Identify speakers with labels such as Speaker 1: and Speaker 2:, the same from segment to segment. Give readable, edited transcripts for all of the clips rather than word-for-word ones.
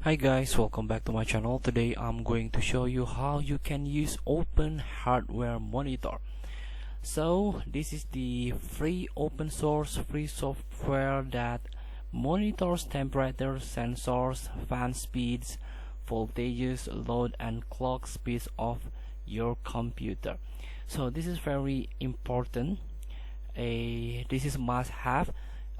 Speaker 1: Hi guys, welcome back to my channel. Today I'm going to show you how you can use Open Hardware Monitor. So this is the free open source free software that monitors temperature, sensors, fan speeds, voltages, load and clock speeds of your computer. So this is very important. This is must have,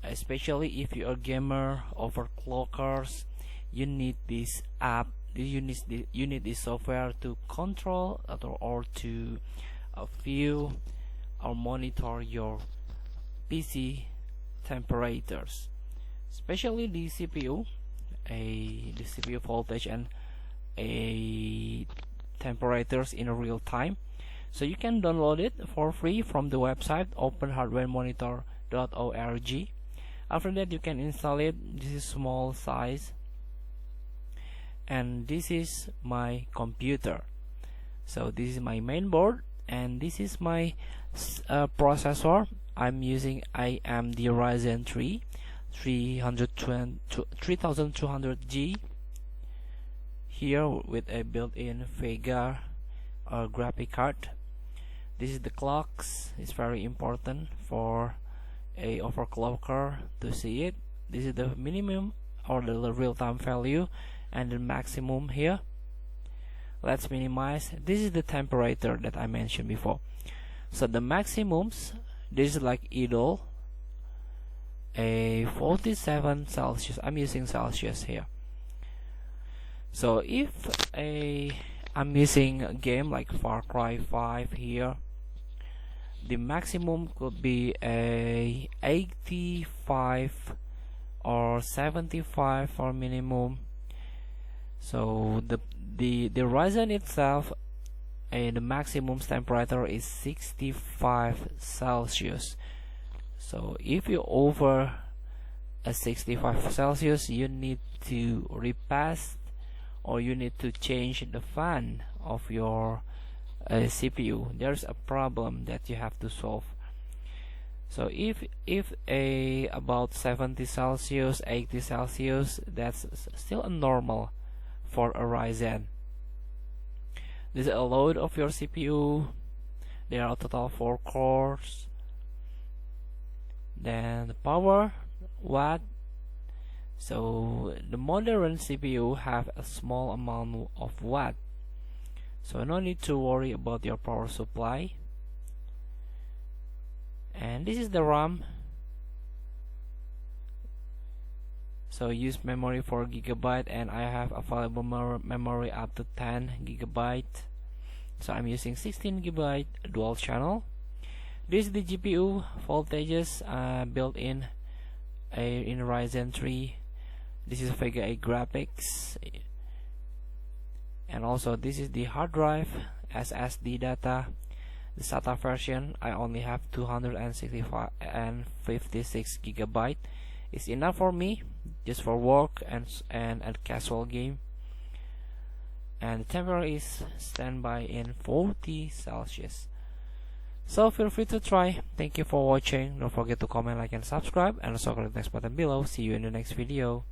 Speaker 1: especially if you're a gamer, overclockers. You need this app, you need this software to control or to view or monitor your PC temperatures, especially the CPU, the CPU voltage and temperatures in real time. So you can download it for free from the website openhardwaremonitor.org. After that, you can install it. This is small size, and this is my computer. So this is my main board, and this is my processor. I'm using AMD Ryzen 3 3200G here with a built-in Vega graphic card. This is the clocks. It's very important for a overclocker to see it. This is the minimum or the real-time value and the maximum here. Let's minimize. This is the temperature that I mentioned before. So the maximums, this is like idle, a 47 Celsius. I'm using Celsius here. So if I'm using a game like Far Cry 5 here, the maximum could be a 85 or 75 for minimum. So the Ryzen itself, the maximum temperature is 65 Celsius. So if you're over a 65 Celsius, you need to repass or you need to change the fan of your CPU. There's a problem that you have to solve. So if about 70 Celsius, 80 Celsius, that's still a normal for a Ryzen. This is a load of your CPU. There are a total 4 cores. Then the power watt. So the modern CPU have a small amount of watt, so no need to worry about your power supply. And this is the RAM. So use memory 4 GB, and I have available memory up to 10 GB. So I'm using 16 GB dual channel. This is the GPU voltages built in Ryzen 3. This is Vega 8 graphics, and also this is the hard drive SSD data. The SATA version, I only have 265 and 56 GB. It's enough for me, just for work and a casual game. And the temperature is standby in 40 Celsius. So feel free to try. Thank you for watching. Don't forget to comment, like and subscribe, and also click the next button below. See you in the next video.